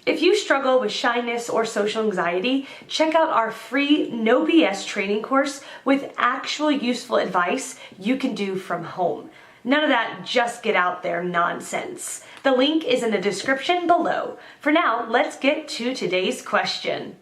If you struggle with shyness or social anxiety, check out our free No BS training course with actual useful advice you can do from home. None of that just get out there nonsense. The link is in the description below. For now, let's get to today's question.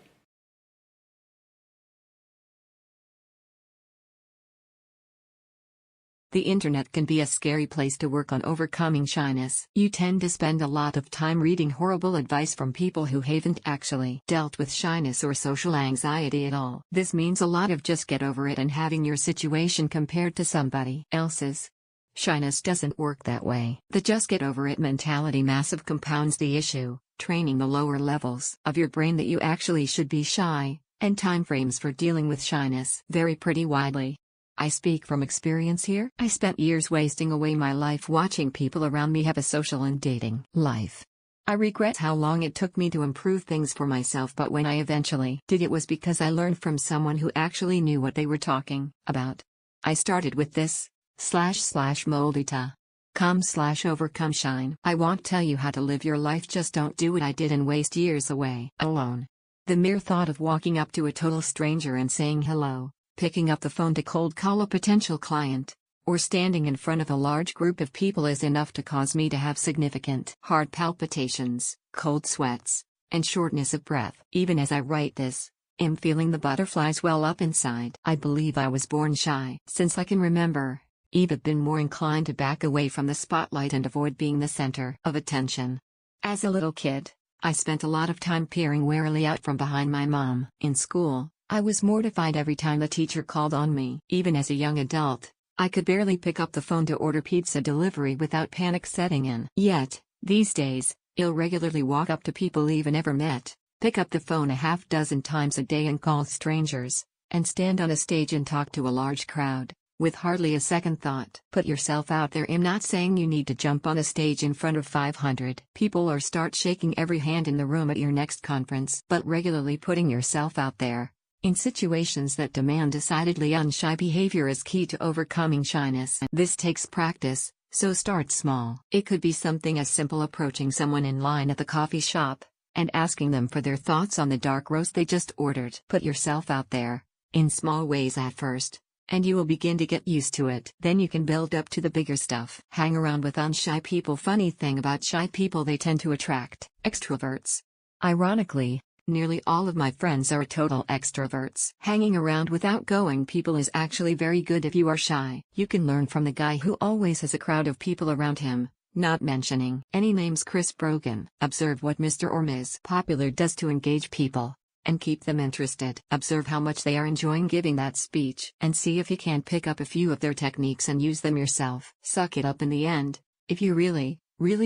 The internet can be a scary place to work on overcoming shyness. You tend to spend a lot of time reading horrible advice from people who haven't actually dealt with shyness or social anxiety at all. This means a lot of just get over it and having your situation compared to somebody else's. Shyness doesn't work that way. The just get over it mentality massive compounds the issue, training the lower levels of your brain that you actually should be shy, and timeframes for dealing with shyness vary pretty widely. I speak from experience here. I spent years wasting away my life watching people around me have a social and dating life. I regret how long it took me to improve things for myself, but when I eventually did, it was because I learned from someone who actually knew what they were talking about. I started with this //moldita.com/overcome shine. I won't tell you how to live your life, just don't do what I did and waste years away alone. The mere thought of walking up to a total stranger and saying hello, picking up the phone to cold call a potential client, or standing in front of a large group of people is enough to cause me to have significant heart palpitations, cold sweats, and shortness of breath. Even as I write this, I'm feeling the butterflies well up inside. I believe I was born shy. Since I can remember, I've been more inclined to back away from the spotlight and avoid being the center of attention. As a little kid, I spent a lot of time peering warily out from behind my mom. In school, I was mortified every time the teacher called on me. Even as a young adult, I could barely pick up the phone to order pizza delivery without panic setting in. Yet, these days, I'll regularly walk up to people I've never met, pick up the phone a half dozen times a day and call strangers, and stand on a stage and talk to a large crowd, with hardly a second thought. Put yourself out there. I'm not saying you need to jump on a stage in front of 500 people or start shaking every hand in the room at your next conference, but regularly putting yourself out there in situations that demand decidedly unshy behavior is key to overcoming shyness. This takes practice, so start small. It could be something as simple approaching someone in line at the coffee shop and asking them for their thoughts on the dark roast they just ordered. Put yourself out there, in small ways at first, and you will begin to get used to it. Then you can build up to the bigger stuff. Hang around with unshy people. Funny thing about shy people, they tend to attract extroverts. Ironically, nearly all of my friends are total extroverts. Hanging around with outgoing people is actually very good if you are shy. You can learn from the guy who always has a crowd of people around him, not mentioning any names. Chris Brogan. Observe what Mr. or Ms. Popular does to engage people and keep them interested. Observe how much they are enjoying giving that speech and see if you can't pick up a few of their techniques and use them yourself. Suck it up in the end. If you really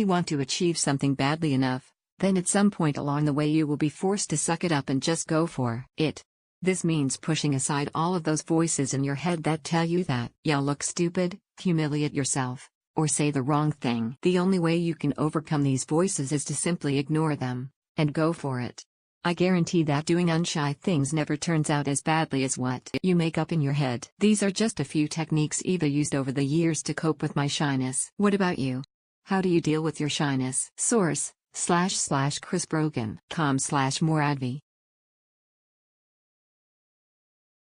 want to achieve something badly enough, then at some point along the way you will be forced to suck it up and just go for it. This means pushing aside all of those voices in your head that tell you that you'll look stupid, humiliate yourself, or say the wrong thing. The only way you can overcome these voices is to simply ignore them and go for it. I guarantee that doing unshy things never turns out as badly as what you make up in your head. These are just a few techniques I've used over the years to cope with my shyness. What about you? How do you deal with your shyness? Source: //chrisbrogan.com/moradvi.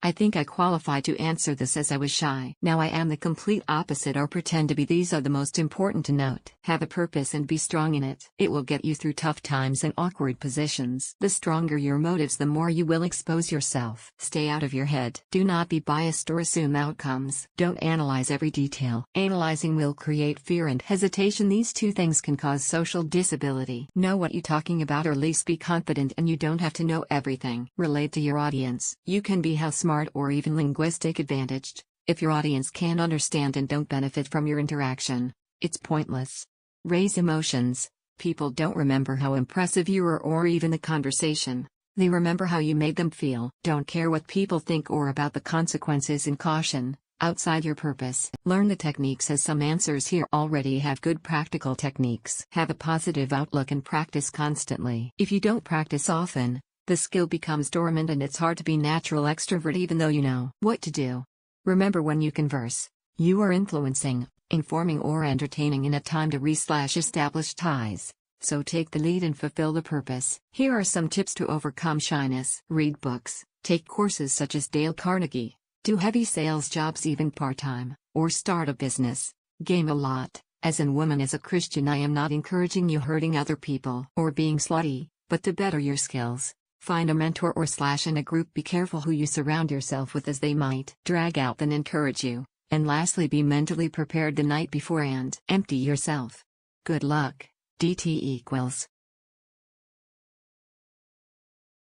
I think I qualify to answer this as I was shy. Now I am the complete opposite or pretend to be. These are the most important to note. Have a purpose and be strong in it. It will get you through tough times and awkward positions. The stronger your motives, the more you will expose yourself. Stay out of your head. Do not be biased or assume outcomes. Don't analyze every detail. Analyzing will create fear and hesitation. These two things can cause social disability. Know what you're talking about, or at least be confident, and you don't have to know everything. Relate to your audience. You can be how smart or even linguistic advantaged. If your audience can't understand and don't benefit from your interaction, it's pointless. Raise emotions. People don't remember how impressive you were or even the conversation. They remember how you made them feel. Don't care what people think or about the consequences, and caution outside your purpose. Learn the techniques, as some answers here already have good practical techniques. Have a positive outlook and practice constantly. If you don't practice often, the skill becomes dormant and it's hard to be natural extrovert even though you know what to do. Remember, when you converse, you are influencing, informing or entertaining in a time to re/establish ties. So take the lead and fulfill the purpose. Here are some tips to overcome shyness. Read books, take courses such as Dale Carnegie, do heavy sales jobs even part-time, or start a business. Game a lot. As a woman, as a Christian, I am not encouraging you hurting other people or being slutty, but to better your skills, find a mentor or / in a group. Be careful who you surround yourself with, as they might drag out than encourage you. And lastly, be mentally prepared the night before and empty yourself. Good luck. DT =.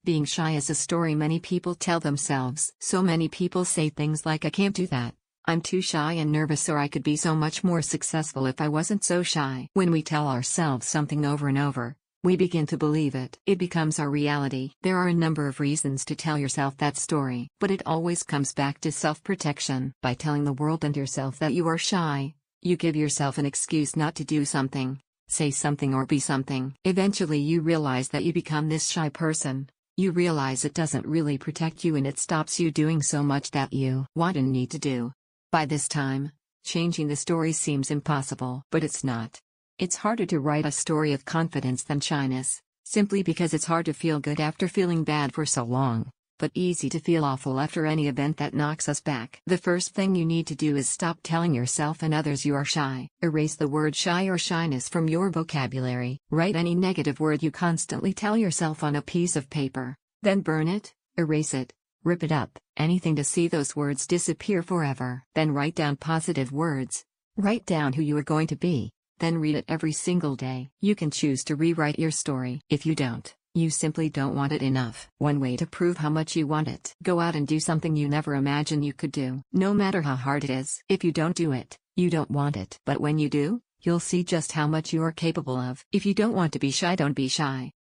Being shy is a story many people tell themselves. So many people say things like, I can't do that, I'm too shy and nervous, or I could be so much more successful if I wasn't so shy. When we tell ourselves something over and over, we begin to believe it. It becomes our reality. There are a number of reasons to tell yourself that story, but it always comes back to self-protection. By telling the world and yourself that you are shy, you give yourself an excuse not to do something, say something, or be something. Eventually you realize that you become this shy person. You realize it doesn't really protect you, and it stops you doing so much that you want and need to do. By this time, changing the story seems impossible, but it's not. It's harder to write a story of confidence than shyness, simply because it's hard to feel good after feeling bad for so long, but easy to feel awful after any event that knocks us back. The first thing you need to do is stop telling yourself and others you are shy. Erase the word shy or shyness from your vocabulary. Write any negative word you constantly tell yourself on a piece of paper, then burn it, erase it, rip it up, anything to see those words disappear forever. Then write down positive words. Write down who you are going to be, then read it every single day. You can choose to rewrite your story. If you don't, you simply don't want it enough. One way to prove how much you want it: go out and do something you never imagined you could do. No matter how hard it is. If you don't do it, you don't want it. But when you do, you'll see just how much you are capable of. If you don't want to be shy, don't be shy.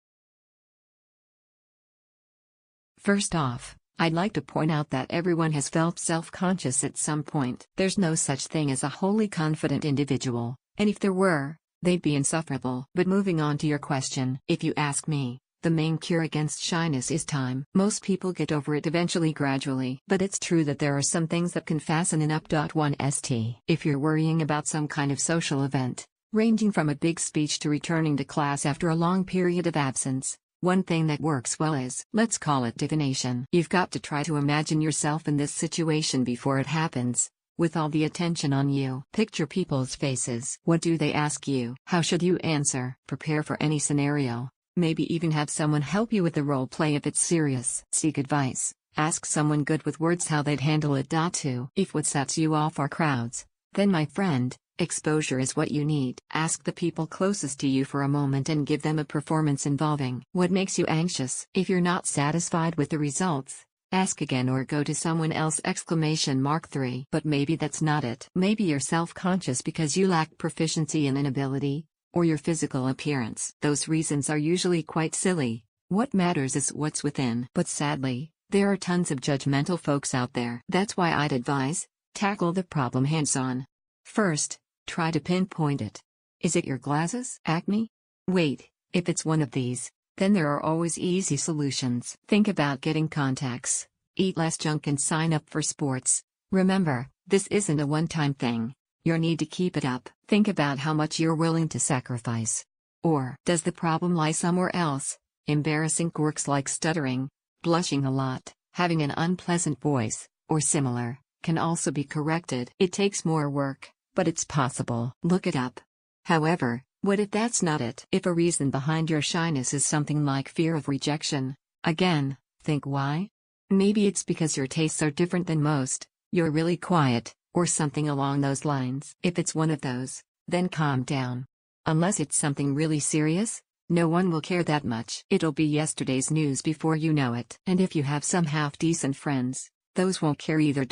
First off, I'd like to point out that everyone has felt self-conscious at some point. There's no such thing as a wholly confident individual, and if there were, they'd be insufferable. But moving on to your question, if you ask me, the main cure against shyness is time. Most people get over it eventually, gradually. But it's true that there are some things that can fasten it up. If you're worrying about some kind of social event, ranging from a big speech to returning to class after a long period of absence, one thing that works well is, let's call it divination. You've got to try to imagine yourself in this situation before it happens, with all the attention on you. Picture people's faces. What do they ask you? How should you answer? Prepare for any scenario. Maybe even have someone help you with the role play if it's serious. Seek advice. Ask someone good with words how they'd handle it. If what sets you off are crowds, then my friend, exposure is what you need. Ask the people closest to you for a moment and give them a performance involving what makes you anxious. If you're not satisfied with the results, ask again or go to someone else! 3. But maybe that's not it. Maybe you're self-conscious because you lack proficiency in an ability, or your physical appearance. Those reasons are usually quite silly. What matters is what's within. But sadly, there are tons of judgmental folks out there. That's why I'd advise, tackle the problem hands-on. First, try to pinpoint it. Is it your glasses? Acne? Wait, if it's one of these, then there are always easy solutions. Think about getting contacts, eat less junk, and sign up for sports. Remember, this isn't a one-time thing. You need to keep it up. Think about how much you're willing to sacrifice. Or does the problem lie somewhere else? Embarrassing quirks like stuttering, blushing a lot, having an unpleasant voice, or similar, can also be corrected. It takes more work, but it's possible. Look it up. However, what if that's not it? If a reason behind your shyness is something like fear of rejection, again, think why? Maybe it's because your tastes are different than most, you're really quiet, or something along those lines. If it's one of those, then calm down. Unless it's something really serious, no one will care that much. It'll be yesterday's news before you know it. And if you have some half-decent friends, those won't care either.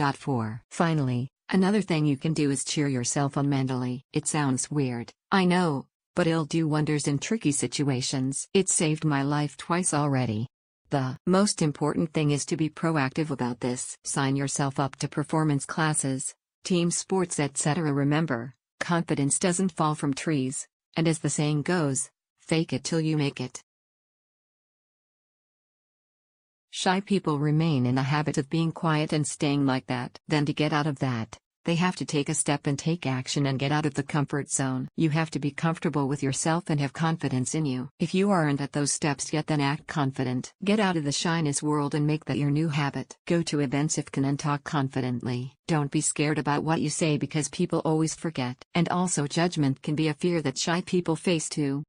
Finally, another thing you can do is cheer yourself on mentally. It sounds weird, I know, but it'll do wonders in tricky situations. It saved my life twice already. The most important thing is to be proactive about this. Sign yourself up to performance classes, team sports, etc. Remember, confidence doesn't fall from trees, and as the saying goes, fake it till you make it. Shy people remain in the habit of being quiet and staying like that. Then to get out of that, They have to take a step and take action and get out of the comfort zone. You have to be comfortable with yourself and have confidence in you. If you aren't at those steps yet, then act confident. Get out of the shyness world and make that your new habit. Go to events if can and talk confidently. Don't be scared about what you say because people always forget. And also, judgment can be a fear that shy people face too.